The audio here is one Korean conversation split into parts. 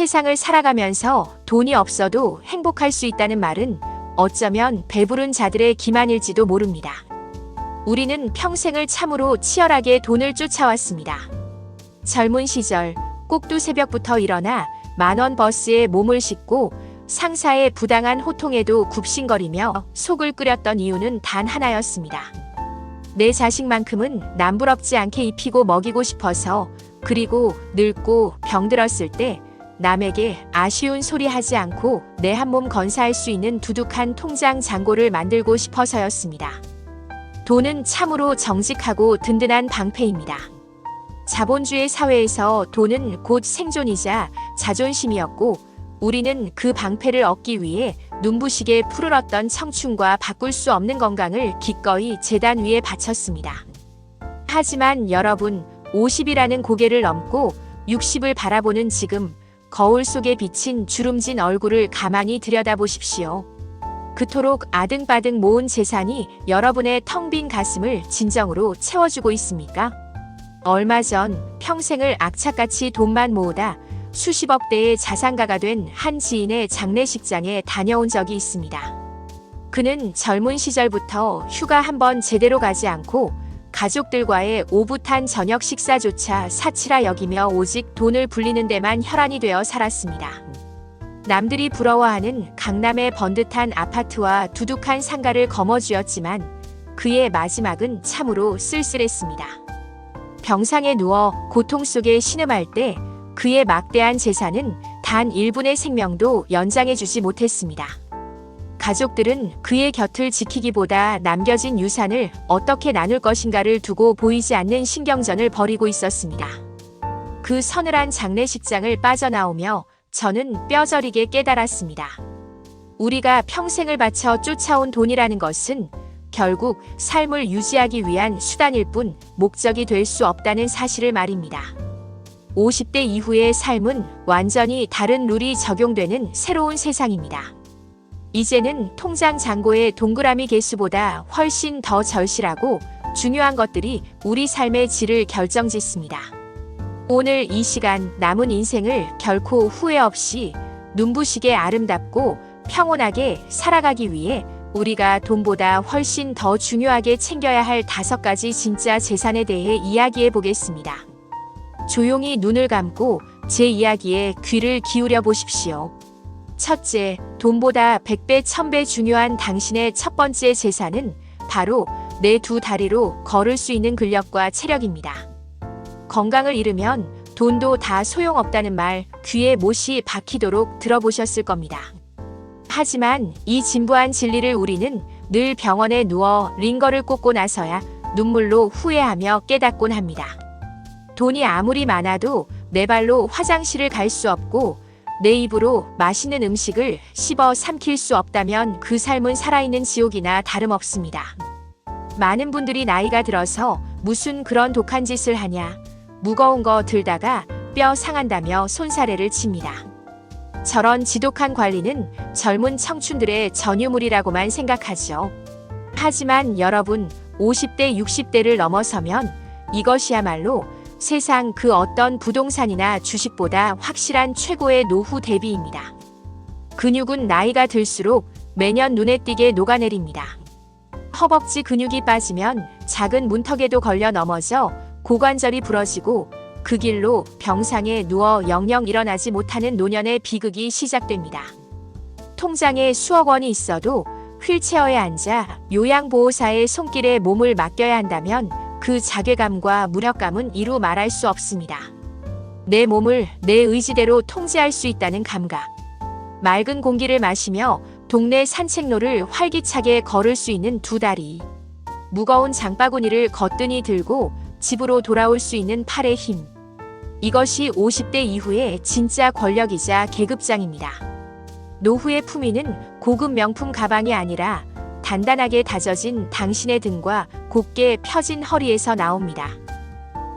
세상을 살아가면서 돈이 없어도 행복할 수 있다는 말은 어쩌면 배부른 자들의 기만일지도 모릅니다. 우리는 평생을 참으로 치열하게 돈을 쫓아왔습니다. 젊은 시절 꼭두 새벽부터 일어나 만원 버스에 몸을 싣고 상사의 부당한 호통에도 굽신거리며 속을 끓였던 이유는 단 하나였습니다. 내 자식만큼은 남부럽지 않게 입히고 먹이고 싶어서, 그리고 늙고 병들었을 때 남에게 아쉬운 소리 하지 않고 내 한 몸 건사할 수 있는 두둑한 통장 잔고를 만들고 싶어서였습니다. 돈은 참으로 정직하고 든든한 방패입니다. 자본주의 사회에서 돈은 곧 생존이자 자존심이었고, 우리는 그 방패를 얻기 위해 눈부시게 푸르렀던 청춘과 바꿀 수 없는 건강을 기꺼이 재단 위에 바쳤습니다. 하지만 여러분, 50이라는 고개를 넘고 60을 바라보는 지금, 거울 속에 비친 주름진 얼굴을 가만히 들여다보십시오. 그토록 아등바등 모은 재산이 여러분의 텅 빈 가슴을 진정으로 채워주고 있습니까? 얼마 전 평생을 악착같이 돈만 모으다 수십억 대의 자산가가 된 한 지인의 장례식장에 다녀온 적이 있습니다. 그는 젊은 시절부터 휴가 한번 제대로 가지 않고 가족들과의 오붓한 저녁 식사조차 사치라 여기며 오직 돈을 불리는 데만 혈안이 되어 살았습니다. 남들이 부러워하는 강남의 번듯한 아파트와 두둑한 상가를 거머쥐었지만 그의 마지막은 참으로 쓸쓸했습니다. 병상에 누워 고통 속에 신음할 때 그의 막대한 재산은 단 1분의 생명도 연장해주지 못했습니다. 가족들은 그의 곁을 지키기보다 남겨진 유산을 어떻게 나눌 것인가를 두고 보이지 않는 신경전을 벌이고 있었습니다. 그 서늘한 장례식장을 빠져나오며 저는 뼈저리게 깨달았습니다. 우리가 평생을 바쳐 쫓아온 돈이라는 것은 결국 삶을 유지하기 위한 수단일 뿐 목적이 될 수 없다는 사실을 말입니다. 50대 이후의 삶은 완전히 다른 룰이 적용되는 새로운 세상입니다. 이제는 통장 잔고의 동그라미 개수보다 훨씬 더 절실하고 중요한 것들이 우리 삶의 질을 결정짓습니다. 오늘 이 시간 남은 인생을 결코 후회 없이 눈부시게 아름답고 평온하게 살아가기 위해 우리가 돈보다 훨씬 더 중요하게 챙겨야 할 5가지 진짜 재산에 대해 이야기해 보겠습니다. 조용히 눈을 감고 제 이야기에 귀를 기울여 보십시오. 첫째, 돈보다 100배, 1000배 중요한 당신의 첫 번째 재산은 바로 내 두 다리로 걸을 수 있는 근력과 체력입니다. 건강을 잃으면 돈도 다 소용없다는 말 귀에 못이 박히도록 들어보셨을 겁니다. 하지만 이 진부한 진리를 우리는 늘 병원에 누워 링거를 꽂고 나서야 눈물로 후회하며 깨닫곤 합니다. 돈이 아무리 많아도 내 발로 화장실을 갈 수 없고 내 입으로 맛있는 음식을 씹어 삼킬 수 없다면 그 삶은 살아있는 지옥이나 다름없습니다. 많은 분들이 나이가 들어서 무슨 그런 독한 짓을 하냐, 무거운 거 들다가 뼈 상한다며 손사래를 칩니다. 저런 지독한 관리는 젊은 청춘들의 전유물이라고만 생각하죠. 하지만 여러분, 50대, 60대를 넘어서면 이것이야말로 세상 그 어떤 부동산이나 주식보다 확실한 최고의 노후 대비입니다. 근육은 나이가 들수록 매년 눈에 띄게 녹아내립니다. 허벅지 근육이 빠지면 작은 문턱에도 걸려 넘어져 고관절이 부러지고 그 길로 병상에 누워 영영 일어나지 못하는 노년의 비극이 시작됩니다. 통장에 수억 원이 있어도 휠체어에 앉아 요양보호사의 손길에 몸을 맡겨야 한다면 그 자괴감과 무력감은 이루 말할 수 없습니다. 내 몸을 내 의지대로 통제할 수 있다는 감각. 맑은 공기를 마시며 동네 산책로를 활기차게 걸을 수 있는 두 다리. 무거운 장바구니를 거뜬히 들고 집으로 돌아올 수 있는 팔의 힘. 이것이 50대 이후의 진짜 권력이자 계급장입니다. 노후의 품위는 고급 명품 가방이 아니라 단단하게 다져진 당신의 등과 곧게 펴진 허리에서 나옵니다.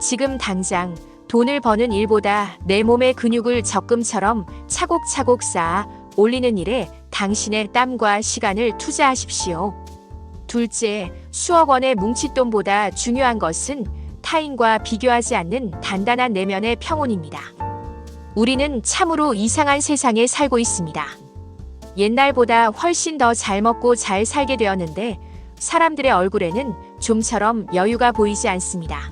지금 당장 돈을 버는 일보다 내 몸의 근육을 적금처럼 차곡차곡 쌓아 올리는 일에 당신의 땀과 시간을 투자하십시오. 둘째, 수억 원의 뭉칫돈보다 중요한 것은 타인과 비교하지 않는 단단한 내면의 평온입니다. 우리는 참으로 이상한 세상에 살고 있습니다. 옛날보다 훨씬 더 잘 먹고 잘 살게 되었는데 사람들의 얼굴에는 좀처럼 여유가 보이지 않습니다.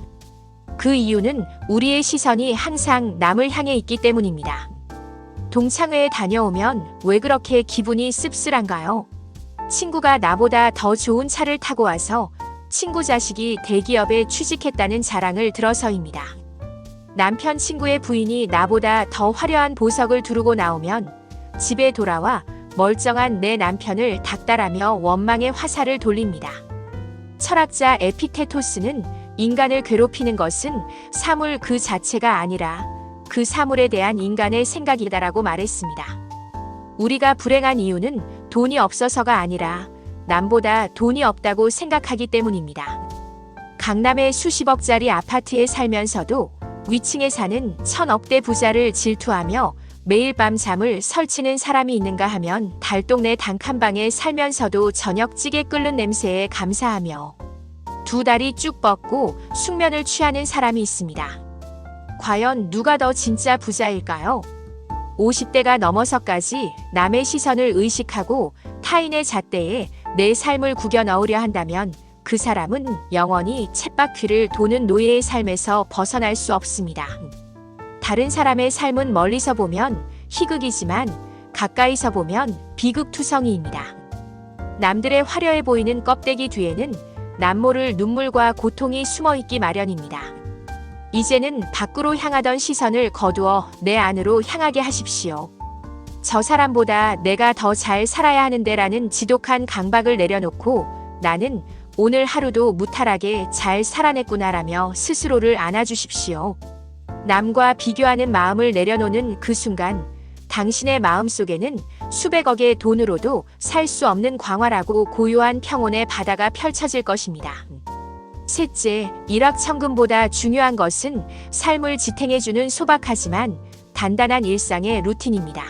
그 이유는 우리의 시선이 항상 남을 향해 있기 때문입니다. 동창회에 다녀오면 왜 그렇게 기분이 씁쓸한가요? 친구가 나보다 더 좋은 차를 타고 와서 친구 자식이 대기업에 취직했다는 자랑을 들어서입니다. 남편 친구의 부인이 나보다 더 화려한 보석을 두르고 나오면 집에 돌아와 멀쩡한 내 남편을 닥달하며 원망의 화살을 돌립니다. 철학자 에피테토스는 인간을 괴롭히는 것은 사물 그 자체가 아니라 그 사물에 대한 인간의 생각이다라고 말했습니다. 우리가 불행한 이유는 돈이 없어서가 아니라 남보다 돈이 없다고 생각하기 때문입니다. 강남의 수십억짜리 아파트에 살면서도 위층에 사는 1000억대 부자를 질투하며 매일 밤 잠을 설치는 사람이 있는가 하면 달동네 단칸방에 살면서도 저녁 찌개 끓는 냄새에 감사하며 두 다리 쭉 뻗고 숙면을 취하는 사람이 있습니다. 과연 누가 더 진짜 부자일까요? 50대가 넘어서까지 남의 시선을 의식하고 타인의 잣대에 내 삶을 구겨 넣으려 한다면 그 사람은 영원히 쳇바퀴를 도는 노예의 삶에서 벗어날 수 없습니다. 다른 사람의 삶은 멀리서 보면 희극이지만 가까이서 보면 비극투성이입니다. 남들의 화려해 보이는 껍데기 뒤에는 남모를 눈물과 고통이 숨어있기 마련입니다. 이제는 밖으로 향하던 시선을 거두어 내 안으로 향하게 하십시오. 저 사람보다 내가 더 잘 살아야 하는데라는 지독한 강박을 내려놓고 나는 오늘 하루도 무탈하게 잘 살아냈구나라며 스스로를 안아주십시오. 남과 비교하는 마음을 내려놓는 그 순간 당신의 마음속에는 수백억의 돈으로도 살 수 없는 광활하고 고요한 평온의 바다가 펼쳐질 것입니다. 셋째, 일확천금보다 중요한 것은 삶을 지탱해주는 소박하지만 단단한 일상의 루틴입니다.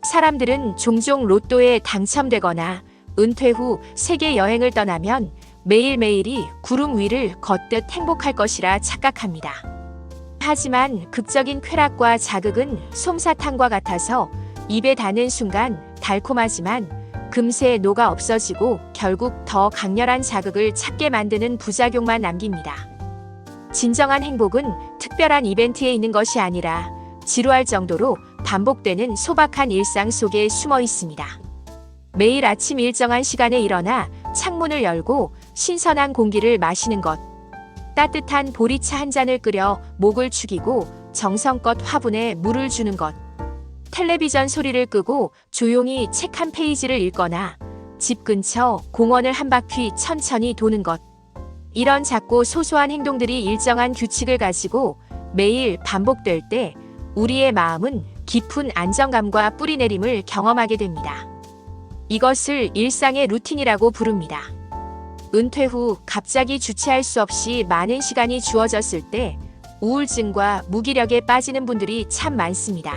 사람들은 종종 로또에 당첨되거나 은퇴 후 세계 여행을 떠나면 매일매일이 구름 위를 걷듯 행복할 것이라 착각합니다. 하지만 극적인 쾌락과 자극은 솜사탕과 같아서 입에 닿는 순간 달콤하지만 금세 녹아 없어지고 결국 더 강렬한 자극을 찾게 만드는 부작용만 남깁니다. 진정한 행복은 특별한 이벤트에 있는 것이 아니라 지루할 정도로 반복되는 소박한 일상 속에 숨어 있습니다. 매일 아침 일정한 시간에 일어나 창문을 열고 신선한 공기를 마시는 것, 따뜻한 보리차 한 잔을 끓여 목을 축이고 정성껏 화분에 물을 주는 것, 텔레비전 소리를 끄고 조용히 책 한 페이지를 읽거나 집 근처 공원을 한 바퀴 천천히 도는 것. 이런 작고 소소한 행동들이 일정한 규칙을 가지고 매일 반복될 때 우리의 마음은 깊은 안정감과 뿌리내림을 경험하게 됩니다. 이것을 일상의 루틴이라고 부릅니다. 은퇴 후 갑자기 주체할 수 없이 많은 시간이 주어졌을 때 우울증과 무기력에 빠지는 분들이 참 많습니다.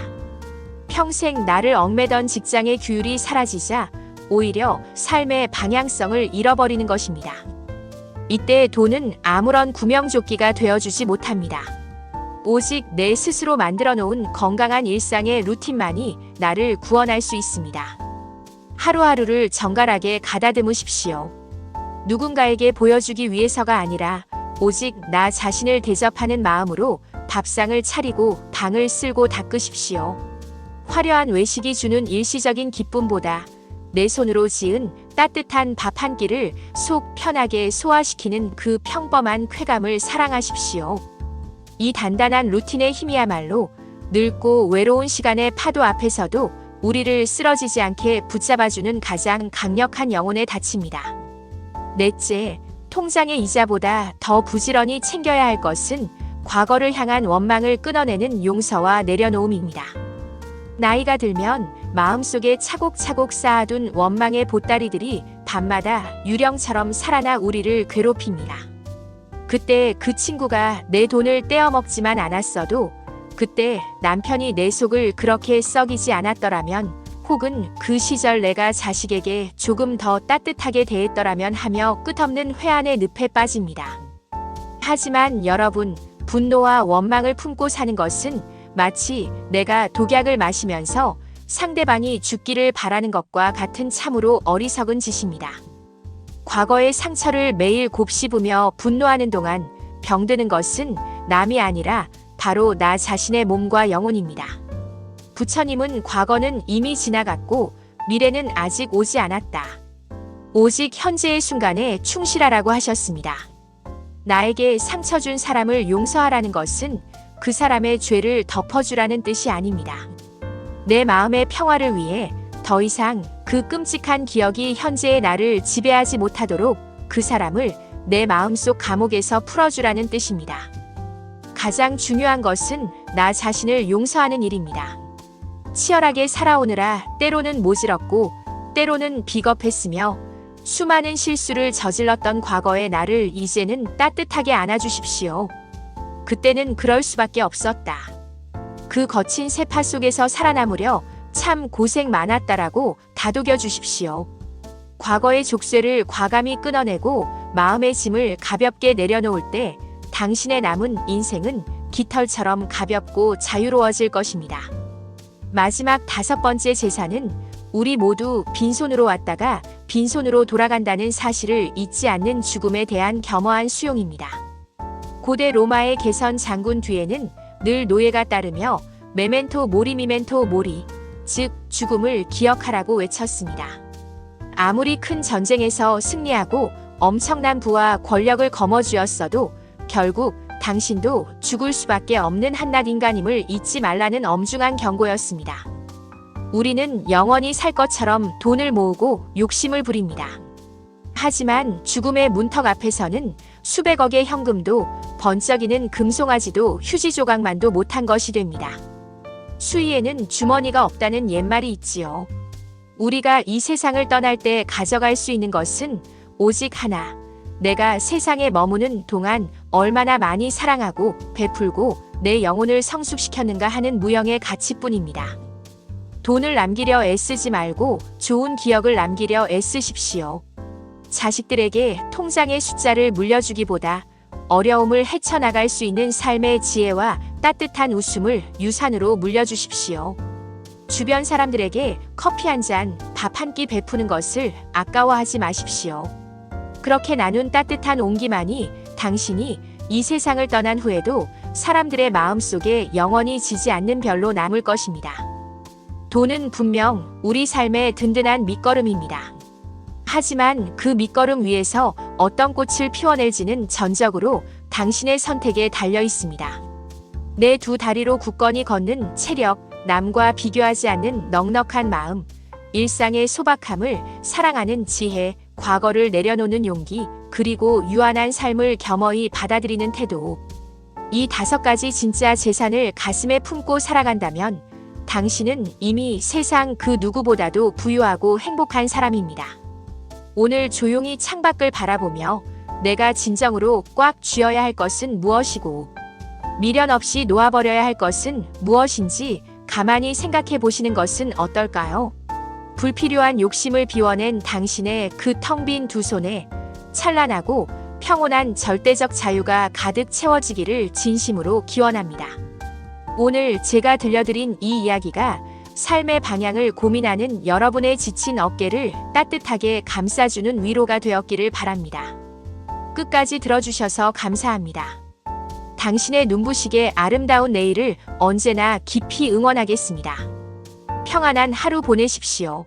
평생 나를 얽매던 직장의 규율이 사라지자 오히려 삶의 방향성을 잃어버리는 것입니다. 이때 돈은 아무런 구명조끼가 되어주지 못합니다. 오직 내 스스로 만들어 놓은 건강한 일상의 루틴만이 나를 구원할 수 있습니다. 하루하루를 정갈하게 가다듬으십시오. 누군가에게 보여주기 위해서가 아니라 오직 나 자신을 대접하는 마음으로 밥상을 차리고 방을 쓸고 닦으십시오. 화려한 외식이 주는 일시적인 기쁨보다 내 손으로 지은 따뜻한 밥 한 끼를 속 편하게 소화시키는 그 평범한 쾌감을 사랑하십시오. 이 단단한 루틴의 힘이야말로 늙고 외로운 시간의 파도 앞에서도 우리를 쓰러지지 않게 붙잡아주는 가장 강력한 영혼의 닻입니다. 넷째, 통장의 이자보다 더 부지런히 챙겨야 할 것은 과거를 향한 원망을 끊어내는 용서와 내려놓음입니다. 나이가 들면 마음속에 차곡차곡 쌓아둔 원망의 보따리들이 밤마다 유령처럼 살아나 우리를 괴롭힙니다. 그때 그 친구가 내 돈을 떼어먹지만 않았어도, 그때 남편이 내 속을 그렇게 썩이지 않았더라면, 혹은 그 시절 내가 자식에게 조금 더 따뜻하게 대했더라면 하며 끝없는 회한의 늪에 빠집니다. 하지만 여러분, 분노와 원망을 품고 사는 것은 마치 내가 독약을 마시면서 상대방이 죽기를 바라는 것과 같은 참으로 어리석은 짓입니다. 과거의 상처를 매일 곱씹으며 분노하는 동안 병드는 것은 남이 아니라 바로 나 자신의 몸과 영혼입니다. 부처님은 과거는 이미 지나갔고 미래는 아직 오지 않았다. 오직 현재의 순간에 충실하라고 하셨습니다. 나에게 상처 준 사람을 용서하라는 것은 그 사람의 죄를 덮어주라는 뜻이 아닙니다. 내 마음의 평화를 위해 더 이상 그 끔찍한 기억이 현재의 나를 지배하지 못하도록 그 사람을 내 마음속 감옥에서 풀어주라는 뜻입니다. 가장 중요한 것은 나 자신을 용서하는 일입니다. 치열하게 살아오느라 때로는 모질었고 때로는 비겁했으며 수많은 실수를 저질렀던 과거의 나를 이제는 따뜻하게 안아주십시오. 그때는 그럴 수밖에 없었다. 그 거친 세파 속에서 살아남으려 참 고생 많았다라고 다독여 주십시오. 과거의 족쇄를 과감히 끊어내고 마음의 짐을 가볍게 내려놓을 때 당신의 남은 인생은 깃털처럼 가볍고 자유로워질 것입니다. 마지막 5번째 제사는 우리 모두 빈손으로 왔다가 빈손으로 돌아간다는 사실을 잊지 않는 죽음에 대한 겸허한 수용입니다. 고대 로마의 개선 장군 뒤에는 늘 노예가 따르며 메멘토 모리 미멘토 모리, 즉 죽음을 기억하라고 외쳤습니다. 아무리 큰 전쟁에서 승리하고 엄청난 부와 권력을 거머쥐었어도 결국 당신도 죽을 수밖에 없는 한낱 인간임을 잊지 말라는 엄중한 경고였습니다. 우리는 영원히 살 것처럼 돈을 모으고 욕심을 부립니다. 하지만 죽음의 문턱 앞에서는 수백억의 현금도 번쩍이는 금송아지도 휴지 조각만도 못한 것이 됩니다. 수위에는 주머니가 없다는 옛말이 있지요. 우리가 이 세상을 떠날 때 가져갈 수 있는 것은 오직 하나, 내가 세상에 머무는 동안 얼마나 많이 사랑하고 베풀고 내 영혼을 성숙시켰는가 하는 무형의 가치뿐입니다. 돈을 남기려 애쓰지 말고 좋은 기억을 남기려 애쓰십시오. 자식들에게 통장의 숫자를 물려주기보다 어려움을 헤쳐나갈 수 있는 삶의 지혜와 따뜻한 웃음을 유산으로 물려주십시오. 주변 사람들에게 커피 한 잔, 밥 한 끼 베푸는 것을 아까워하지 마십시오. 그렇게 나눈 따뜻한 온기만이 당신이 이 세상을 떠난 후에도 사람들의 마음속에 영원히 지지 않는 별로 남을 것입니다. 돈은 분명 우리 삶의 든든한 밑거름입니다. 하지만 그 밑거름 위에서 어떤 꽃을 피워낼지는 전적으로 당신의 선택에 달려 있습니다. 내 두 다리로 굳건히 걷는 체력, 남과 비교하지 않는 넉넉한 마음, 일상의 소박함을 사랑하는 지혜, 과거를 내려놓는 용기, 그리고 유한한 삶을 겸허히 받아들이는 태도. 이 5가지 진짜 재산을 가슴에 품고 살아간다면 당신은 이미 세상 그 누구보다도 부유하고 행복한 사람입니다. 오늘 조용히 창밖을 바라보며 내가 진정으로 꽉 쥐어야 할 것은 무엇이고 미련 없이 놓아버려야 할 것은 무엇인지 가만히 생각해 보시는 것은 어떨까요? 불필요한 욕심을 비워낸 당신의 그 텅 빈 두 손에 찬란하고 평온한 절대적 자유가 가득 채워지기를 진심으로 기원합니다. 오늘 제가 들려드린 이 이야기가 삶의 방향을 고민하는 여러분의 지친 어깨를 따뜻하게 감싸주는 위로가 되었기를 바랍니다. 끝까지 들어주셔서 감사합니다. 당신의 눈부시게 아름다운 내일을 언제나 깊이 응원하겠습니다. 평안한 하루 보내십시오.